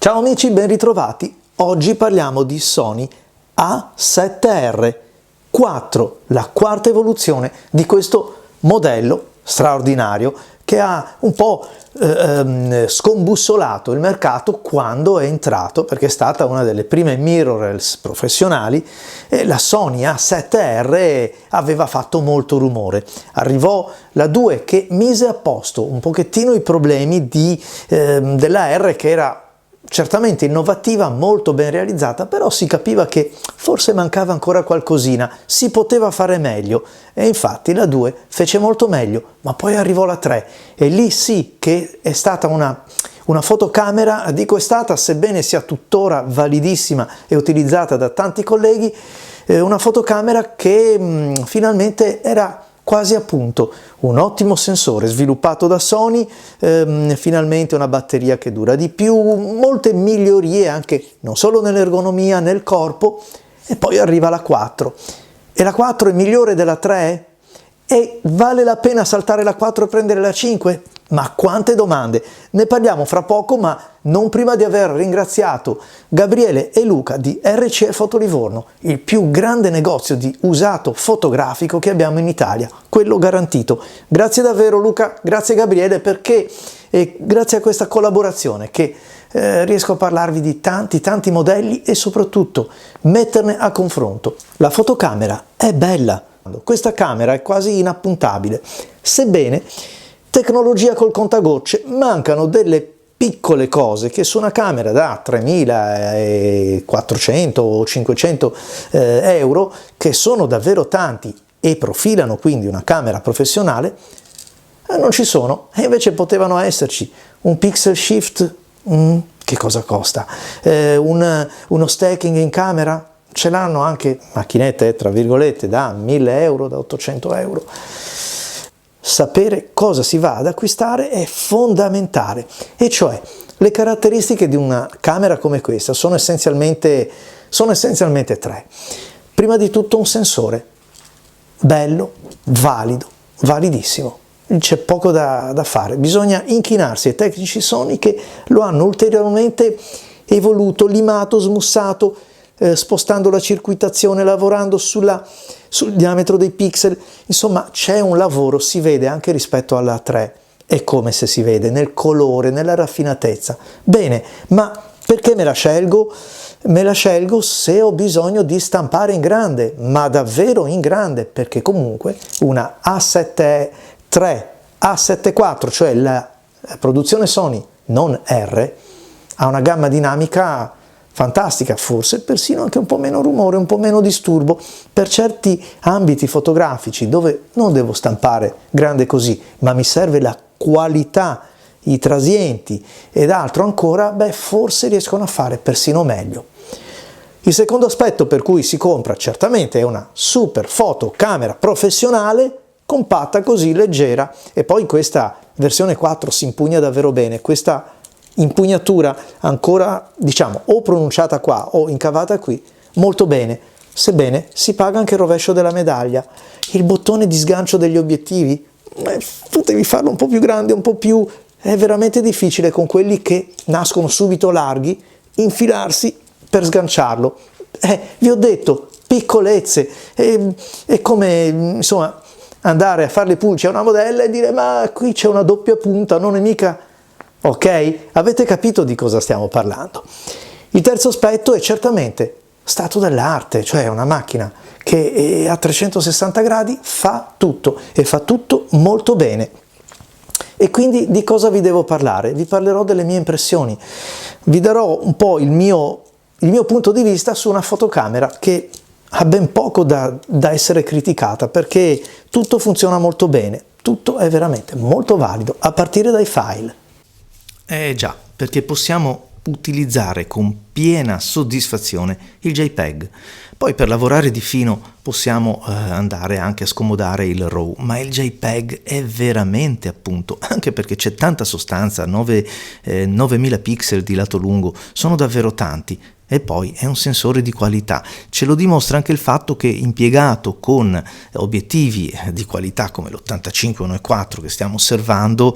Ciao amici, ben ritrovati. Oggi parliamo di Sony A7R IV, la quarta evoluzione di questo modello straordinario che ha un po' scombussolato il mercato quando è entrato, perché è stata una delle prime mirrorless professionali e la Sony A7R aveva fatto molto rumore. Arrivò la 2 che mise a posto un pochettino i problemi della R, che era certamente innovativa, molto ben realizzata, però si capiva che forse mancava ancora qualcosina, si poteva fare meglio e infatti la 2 fece molto meglio, ma poi arrivò la 3 e lì sì che è stata una fotocamera, dico è stata, sebbene sia tuttora validissima e utilizzata da tanti colleghi, una fotocamera che finalmente era quasi a punto, un ottimo sensore sviluppato da Sony, finalmente una batteria che dura di più, molte migliorie anche non solo nell'ergonomia, nel corpo, e poi arriva la 4. E la 4 è migliore della 3? E vale la pena saltare la 4 e prendere la 5? Ma quante domande! Ne parliamo fra poco, ma non prima di aver ringraziato Gabriele e Luca di RCE Foto Livorno, il più grande negozio di usato fotografico che abbiamo in Italia, quello garantito. Grazie davvero Luca, grazie Gabriele, perché grazie a questa collaborazione che riesco a parlarvi di tanti modelli e soprattutto metterne a confronto. La fotocamera è bella, questa camera è quasi inappuntabile, sebbene tecnologia col contagocce, mancano delle piccole cose che su una camera da 3.400 o 500 euro, che sono davvero tanti e profilano quindi una camera professionale, non ci sono, e invece potevano esserci. Un pixel shift, che cosa costa? Uno stacking in camera? Ce l'hanno anche macchinette, tra virgolette, da 1.000 euro, da 800 euro. Sapere cosa si va ad acquistare è fondamentale, e cioè le caratteristiche di una camera come questa sono essenzialmente tre. Prima di tutto un sensore bello, valido, validissimo. C'è poco da fare, bisogna inchinarsi ai tecnici Sony che lo hanno ulteriormente evoluto, limato, smussato, spostando la circuitazione, lavorando sul diametro dei pixel. Insomma, c'è un lavoro, si vede anche rispetto alla 3, è come se si vede nel colore, nella raffinatezza. Bene, ma perché me la scelgo? Me la scelgo se ho bisogno di stampare in grande, ma davvero in grande, perché comunque una A7 III, A7 IV, cioè la produzione Sony, non R, ha una gamma dinamica fantastica, forse persino anche un po' meno rumore, un po' meno disturbo per certi ambiti fotografici dove non devo stampare grande così, ma mi serve la qualità, i trasienti ed altro ancora, forse riescono a fare persino meglio. Il secondo aspetto per cui si compra certamente è una super fotocamera professionale, compatta così, leggera, e poi questa versione 4 si impugna davvero bene, questa impugnatura ancora, diciamo, o pronunciata qua o incavata qui, molto bene, sebbene si paga anche il rovescio della medaglia. Il bottone di sgancio degli obiettivi, potevi farlo un po' più grande, un po' più, è veramente difficile con quelli che nascono subito larghi, infilarsi per sganciarlo. Vi ho detto, piccolezze, è come, insomma, andare a fare le pulci a una modella e dire ma qui c'è una doppia punta, non è mica... Ok? Avete capito di cosa stiamo parlando. Il terzo aspetto è certamente stato dell'arte, cioè una macchina che a 360 gradi fa tutto e fa tutto molto bene. E quindi di cosa vi devo parlare? Vi parlerò delle mie impressioni, vi darò un po' il mio punto di vista su una fotocamera che ha ben poco da essere criticata, perché tutto funziona molto bene, tutto è veramente molto valido, a partire dai file. Già, perché possiamo utilizzare con piena soddisfazione il JPEG. Poi per lavorare di fino possiamo andare anche a scomodare il RAW, ma il JPEG è veramente, appunto, anche perché c'è tanta sostanza, 9000 pixel di lato lungo, sono davvero tanti. E poi è un sensore di qualità, ce lo dimostra anche il fatto che impiegato con obiettivi di qualità come l'85 1.4 che stiamo osservando,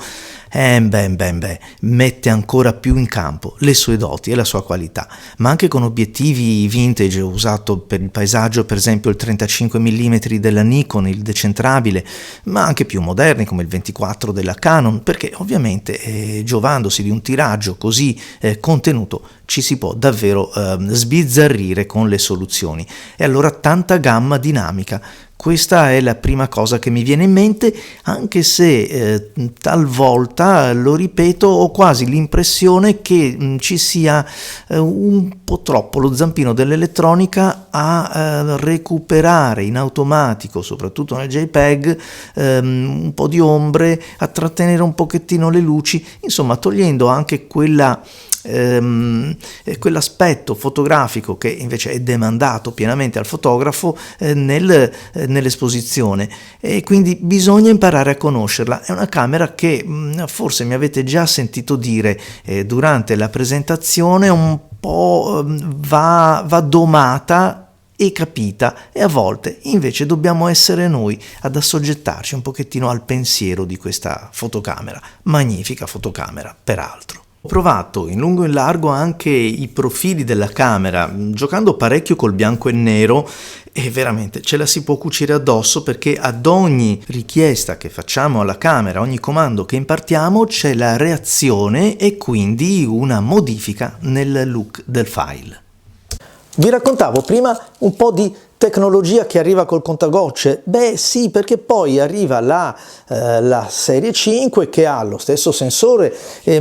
mette ancora più in campo le sue doti e la sua qualità, ma anche con obiettivi vintage. Ho usato per il paesaggio per esempio il 35 mm della Nikon, il decentrabile, ma anche più moderni come il 24 della Canon, perché ovviamente giovandosi di un tiraggio così contenuto ci si può davvero sbizzarrire con le soluzioni. E allora tanta gamma dinamica. Questa è la prima cosa che mi viene in mente, anche se talvolta, lo ripeto, ho quasi l'impressione che ci sia un po' troppo lo zampino dell'elettronica a recuperare in automatico, soprattutto nel JPEG, un po' di ombre, a trattenere un pochettino le luci, insomma togliendo anche quell'aspetto fotografico che invece è demandato pienamente al fotografo nell'esposizione, e quindi bisogna imparare a conoscerla. È una camera che forse mi avete già sentito dire durante la presentazione, un po' va domata e capita, e a volte invece dobbiamo essere noi ad assoggettarci un pochettino al pensiero di questa fotocamera, magnifica fotocamera peraltro. Ho provato in lungo e in largo anche i profili della camera, giocando parecchio col bianco e nero, e veramente ce la si può cucire addosso, perché ad ogni richiesta che facciamo alla camera, ogni comando che impartiamo, c'è la reazione e quindi una modifica nel look del file. Vi raccontavo prima un po' di tecnologia che arriva col contagocce. Beh sì, perché poi arriva la serie 5 che ha lo stesso sensore,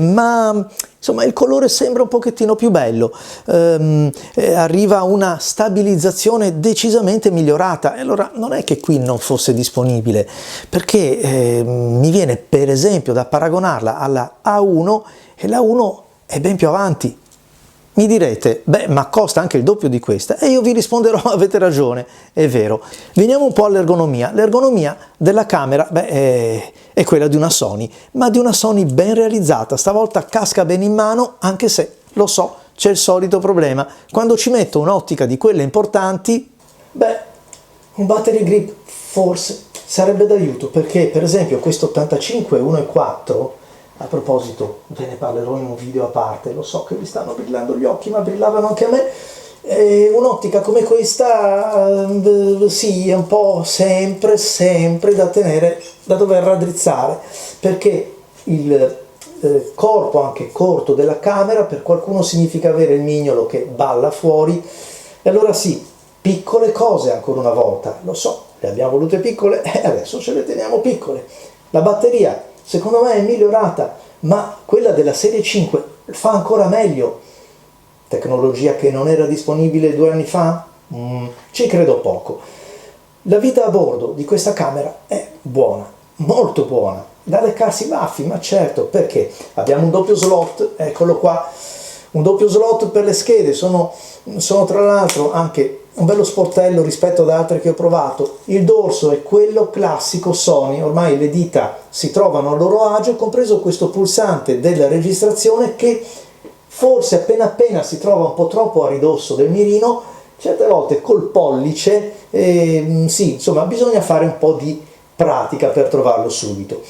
ma insomma il colore sembra un pochettino più bello, arriva una stabilizzazione decisamente migliorata. E allora non è che qui non fosse disponibile, perché mi viene per esempio da paragonarla alla A1, e la 1 è ben più avanti. Mi direte, beh, ma costa anche il doppio di questa, e io vi risponderò, avete ragione, è vero. Veniamo un po' all'ergonomia. L'ergonomia della camera, è quella di una Sony, ma di una Sony ben realizzata. Stavolta casca bene in mano, anche se, lo so, c'è il solito problema. Quando ci metto un'ottica di quelle importanti, un battery grip forse sarebbe d'aiuto, perché per esempio questo 85 1.4, a proposito, ve ne parlerò in un video a parte, lo so che vi stanno brillando gli occhi, ma brillavano anche a me. Un'ottica come questa, sì, è un po' sempre da dover raddrizzare, perché il corpo anche corto della camera per qualcuno significa avere il mignolo che balla fuori. E allora sì, piccole cose ancora una volta, lo so, le abbiamo volute piccole e adesso ce le teniamo piccole. La batteria secondo me è migliorata, ma quella della serie 5 fa ancora meglio. Tecnologia che non era disponibile 2 anni fa? Ci credo poco. La vita a bordo di questa camera è buona, molto buona, da leccarsi i baffi, ma certo, perché abbiamo un doppio slot, eccolo qua, un doppio slot per le schede, sono tra l'altro anche un bello sportello rispetto ad altre che ho provato. Il dorso è quello classico Sony, ormai le dita si trovano a loro agio, compreso questo pulsante della registrazione che forse appena si trova un po' troppo a ridosso del mirino, certe volte col pollice, sì, insomma bisogna fare un po' di pratica per trovarlo subito.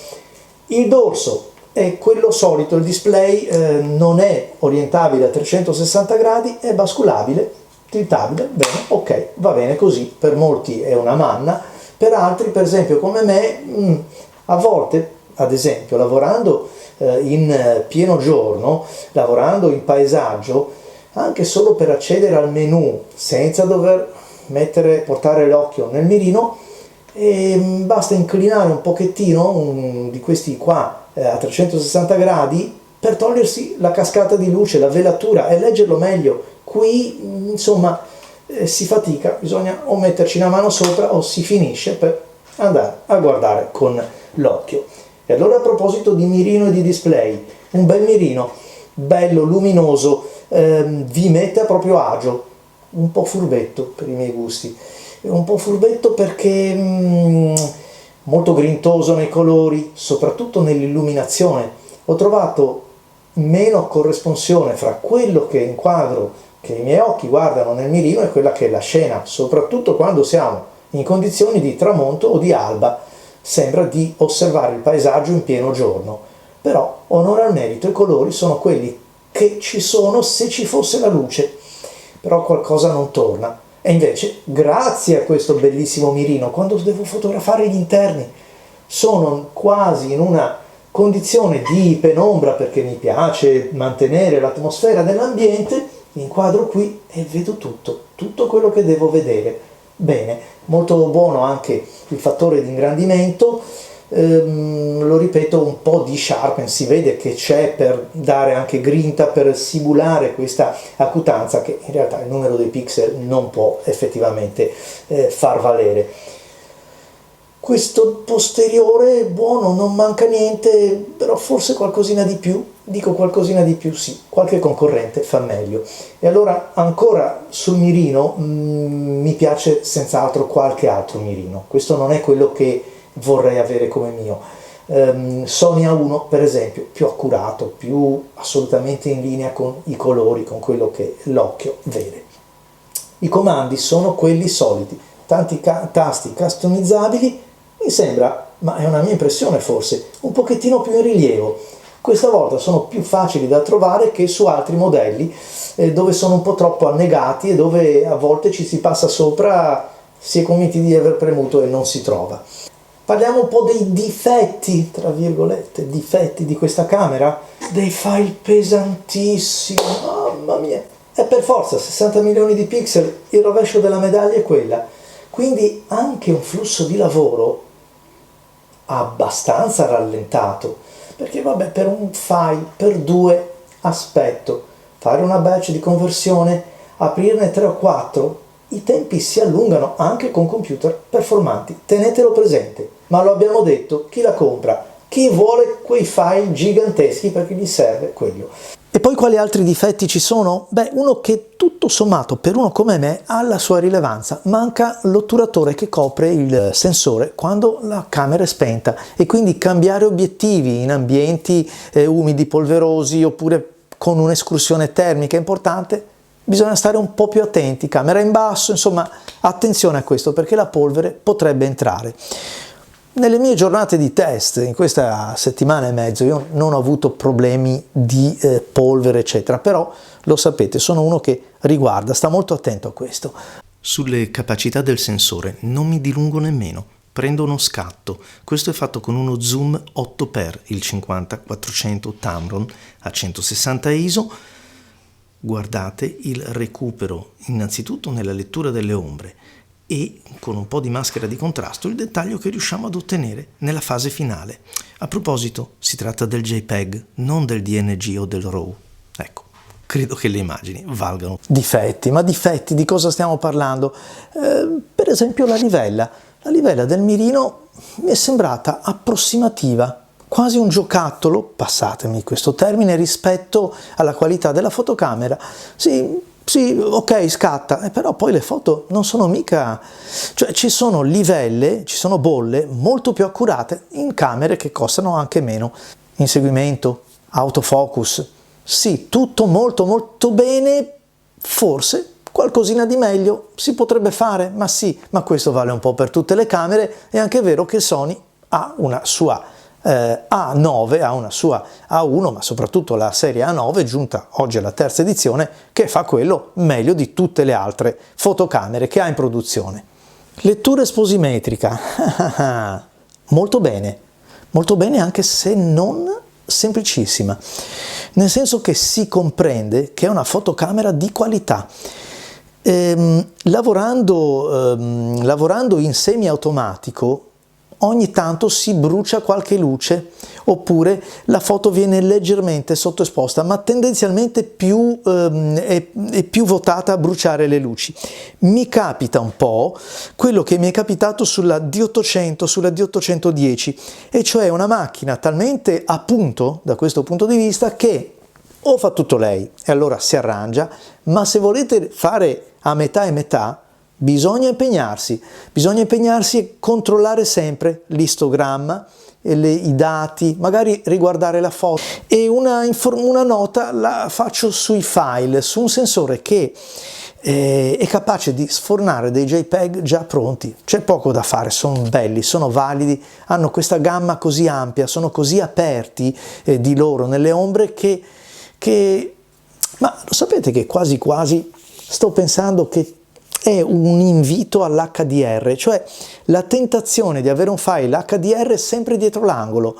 Il dorso è quello solito, il display non è orientabile a 360 gradi, è basculabile, tiltabile, bene, ok, va bene così, per molti è una manna, per altri, per esempio come me, a volte, ad esempio, lavorando in pieno giorno, lavorando in paesaggio, anche solo per accedere al menu senza dover portare l'occhio nel mirino, basta inclinare un pochettino di questi qua a 360 gradi per togliersi la cascata di luce, la velatura e leggerlo meglio. Qui insomma si fatica, bisogna o metterci una mano sopra o si finisce per andare a guardare con l'occhio. E allora, a proposito di mirino e di display, un bel mirino, bello, luminoso, vi mette a proprio agio, un po' furbetto per i miei gusti, un po' furbetto perché molto grintoso nei colori, soprattutto nell'illuminazione. Ho trovato meno corresponsione fra quello che inquadro, che i miei occhi guardano nel mirino, e quella che è la scena, soprattutto quando siamo in condizioni di tramonto o di alba. Sembra di osservare il paesaggio in pieno giorno. però onore al merito, i colori sono quelli che ci sono se ci fosse la luce, però qualcosa non torna. E invece, grazie a questo bellissimo mirino, quando devo fotografare gli interni, sono quasi in una condizione di penombra perché mi piace mantenere l'atmosfera dell'ambiente, inquadro qui e vedo tutto quello che devo vedere. Bene, molto buono anche il fattore di ingrandimento, lo ripeto, un po' di sharpen si vede che c'è per dare anche grinta, per simulare questa accutanza che in realtà il numero dei pixel non può effettivamente far valere. Questo posteriore buono, non manca niente, però forse qualcosina di più, dico qualcosina di più, sì, qualche concorrente fa meglio. E allora ancora sul mirino mi piace senz'altro qualche altro mirino, questo non è quello che vorrei avere come mio. Sony A1 per esempio, più accurato, più assolutamente in linea con i colori, con quello che l'occhio vede. I comandi sono quelli soliti, tanti tasti customizzabili, mi sembra, ma è una mia impressione forse, un pochettino più in rilievo. Questa volta sono più facili da trovare che su altri modelli dove sono un po' troppo annegati e dove a volte ci si passa sopra, si è convinti di aver premuto e non si trova. Parliamo un po' dei difetti, tra virgolette, difetti di questa camera, dei file pesantissimi, mamma mia. E per forza, 60 milioni di pixel, il rovescio della medaglia è quella. Quindi anche un flusso di lavoro abbastanza rallentato, perché vabbè, per un file, per due, aspetto, fare una batch di conversione, aprirne 3 o 4, i tempi si allungano anche con computer performanti, tenetelo presente, ma lo abbiamo detto, chi la compra? Chi vuole quei file giganteschi perché gli serve quello. E poi quali altri difetti ci sono? Beh, uno che tutto sommato per uno come me ha la sua rilevanza, manca l'otturatore che copre il sensore quando la camera è spenta e quindi cambiare obiettivi in ambienti umidi, polverosi oppure con un'escursione termica importante, bisogna stare un po' più attenti, camera in basso, insomma attenzione a questo perché la polvere potrebbe entrare. Nelle mie giornate di test, in questa settimana e mezzo, io non ho avuto problemi di polvere, eccetera, però lo sapete, sono uno che riguarda, sta molto attento a questo. Sulle capacità del sensore non mi dilungo nemmeno, prendo uno scatto. Questo è fatto con uno zoom 8x, il 50-400 Tamron a 160 ISO. Guardate il recupero innanzitutto nella lettura delle ombre e con un po' di maschera di contrasto il dettaglio che riusciamo ad ottenere nella fase finale. A proposito, si tratta del JPEG, non del DNG o del RAW. Ecco, credo che le immagini valgano. Difetti, ma difetti di cosa stiamo parlando? Per esempio la livella. La livella del mirino mi è sembrata approssimativa, quasi un giocattolo, passatemi questo termine, rispetto alla qualità della fotocamera. Sì, ok, scatta, però poi le foto non sono mica... Cioè ci sono livelle, ci sono bolle molto più accurate in camere che costano anche meno. Inseguimento, autofocus, sì, tutto molto molto bene, forse qualcosina di meglio si potrebbe fare, ma sì, ma questo vale un po' per tutte le camere. È anche vero che Sony ha una sua A9, ha una sua A1, ma soprattutto la serie A9 giunta oggi alla terza edizione che fa quello meglio di tutte le altre fotocamere che ha in produzione. Lettura esposimetrica, molto bene anche se non semplicissima, nel senso che si comprende che è una fotocamera di qualità. Lavorando in semiautomatico ogni tanto si brucia qualche luce oppure la foto viene leggermente sottoesposta, ma tendenzialmente è più votata a bruciare le luci. Mi capita un po' quello che mi è capitato sulla D800, sulla D810, e cioè una macchina talmente a punto da questo punto di vista che o fa tutto lei e allora si arrangia, ma se volete fare a metà e metà bisogna impegnarsi e controllare sempre l'istogramma, i dati, magari riguardare la foto. E una nota la faccio sui file, su un sensore che è capace di sfornare dei JPEG già pronti. C'è poco da fare, sono belli, sono validi, hanno questa gamma così ampia, sono così aperti di loro nelle ombre ma lo sapete che quasi quasi sto pensando che è un invito all'HDR, cioè la tentazione di avere un file HDR sempre dietro l'angolo.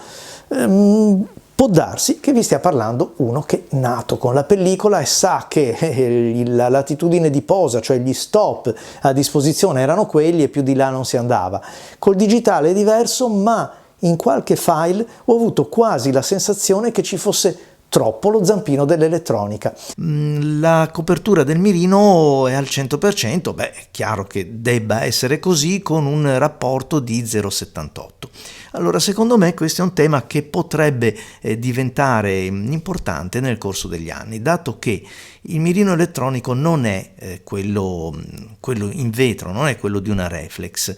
Può darsi che vi stia parlando uno che è nato con la pellicola e sa che la latitudine di posa, cioè gli stop a disposizione erano quelli e più di là non si andava. Col digitale è diverso, ma in qualche file ho avuto quasi la sensazione che ci fosse troppo lo zampino dell'elettronica. La copertura del mirino è al 100%, è chiaro che debba essere così con un rapporto di 0,78. Allora, secondo me questo è un tema che potrebbe diventare importante nel corso degli anni, dato che il mirino elettronico non è quello in vetro, non è quello di una reflex.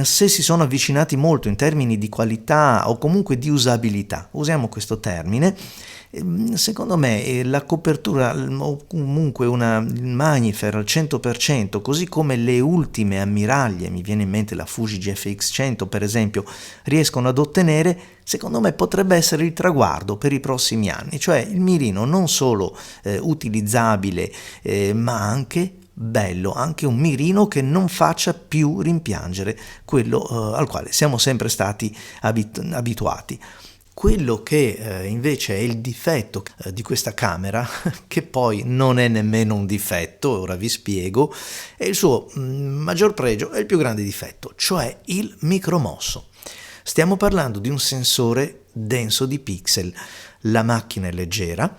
Se si sono avvicinati molto in termini di qualità o comunque di usabilità, usiamo questo termine, secondo me la copertura o comunque il Magnifer al 100%, così come le ultime ammiraglie, mi viene in mente la Fuji GFX 100 per esempio, riescono ad ottenere, secondo me potrebbe essere il traguardo per i prossimi anni, cioè il mirino non solo utilizzabile ma anche bello, anche un mirino che non faccia più rimpiangere quello al quale siamo sempre stati abituati. Quello che invece è il difetto di questa camera, che poi non è nemmeno un difetto, ora vi spiego, è il suo maggior pregio, è il più grande difetto, cioè il micromosso. Stiamo parlando di un sensore denso di pixel, la macchina è leggera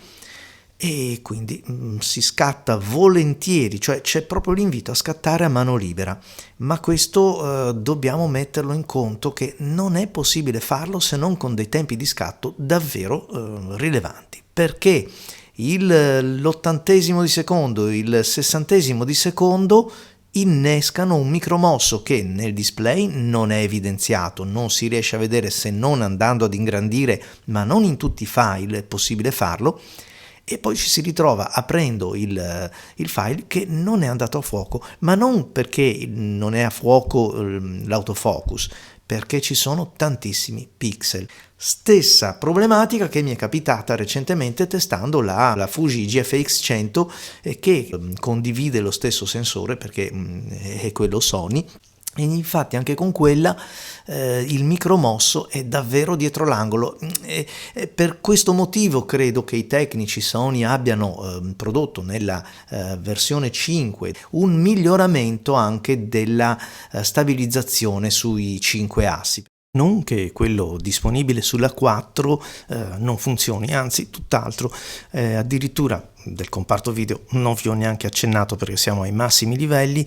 e quindi si scatta volentieri, cioè c'è proprio l'invito a scattare a mano libera, ma questo dobbiamo metterlo in conto che non è possibile farlo se non con dei tempi di scatto davvero rilevanti, perché l'80° di secondo, il 60° di secondo innescano un micromosso che nel display non è evidenziato, non si riesce a vedere se non andando ad ingrandire, ma non in tutti i file è possibile farlo, e poi ci si ritrova aprendo il file che non è andato a fuoco, ma non perché non è a fuoco l'autofocus, perché ci sono tantissimi pixel. Stessa problematica che mi è capitata recentemente testando la Fuji GFX 100 che condivide lo stesso sensore perché è quello Sony. E infatti anche con quella il micromosso è davvero dietro l'angolo e per questo motivo credo che i tecnici Sony abbiano prodotto nella versione 5 un miglioramento anche della stabilizzazione sui 5 assi. Non che quello disponibile sulla 4 non funzioni, anzi tutt'altro, addirittura del comparto video non vi ho neanche accennato perché siamo ai massimi livelli,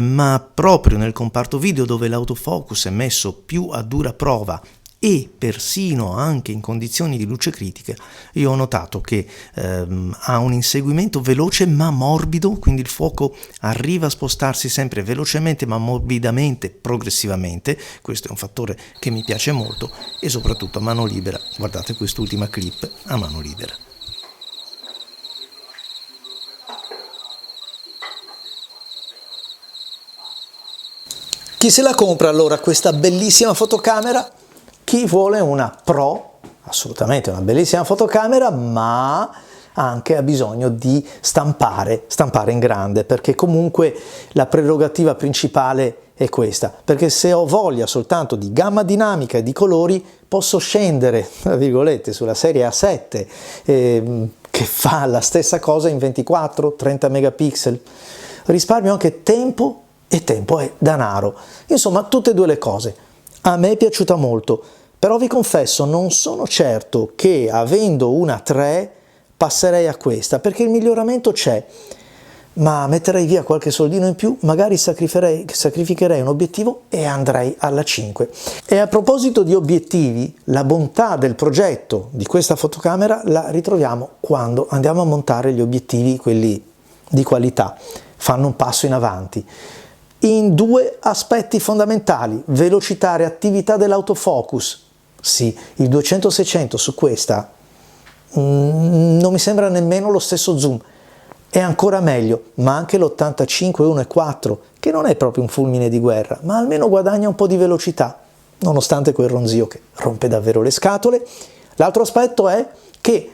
ma proprio nel comparto video dove l'autofocus è messo più a dura prova e persino anche in condizioni di luce critica, io ho notato che ha un inseguimento veloce ma morbido, quindi il fuoco arriva a spostarsi sempre velocemente ma morbidamente, progressivamente. Questo è un fattore che mi piace molto, e soprattutto a mano libera. Guardate quest'ultima clip a mano libera. Chi se la compra allora questa bellissima fotocamera? Chi vuole una Pro, assolutamente una bellissima fotocamera, ma anche ha bisogno di stampare in grande, perché comunque la prerogativa principale è questa, perché se ho voglia soltanto di gamma dinamica e di colori posso scendere, tra virgolette, sulla serie A7 che fa la stessa cosa in 24-30 megapixel, risparmio anche tempo e tempo è denaro, insomma tutte e due le cose. A me è piaciuta molto, però vi confesso non sono certo che avendo una 3 passerei a questa, perché il miglioramento c'è, ma metterei via qualche soldino in più, magari sacrificherei un obiettivo e andrei alla 5. E a proposito di obiettivi, la bontà del progetto di questa fotocamera la ritroviamo quando andiamo a montare gli obiettivi, quelli di qualità, fanno un passo in avanti. In due aspetti fondamentali: velocità e reattività dell'autofocus. Sì, il 200-600 su questa non mi sembra nemmeno lo stesso zoom, è ancora meglio, ma anche l'85 1.4, che non è proprio un fulmine di guerra, ma almeno guadagna un po' di velocità, nonostante quel ronzio che rompe davvero le scatole. L'altro aspetto è che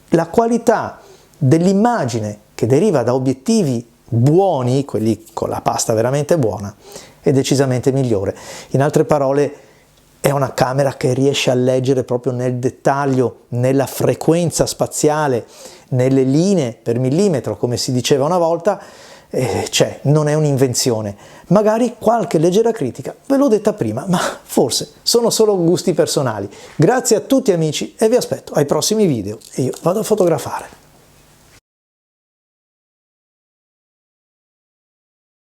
la qualità dell'immagine che deriva da obiettivi buoni, quelli con la pasta veramente buona, è decisamente migliore. In altre parole, è una camera che riesce a leggere proprio nel dettaglio, nella frequenza spaziale, nelle linee per millimetro, come si diceva una volta, cioè non è un'invenzione. Magari qualche leggera critica ve l'ho detta prima, ma forse sono solo gusti personali. Grazie a tutti amici e vi aspetto ai prossimi video e io vado a fotografare.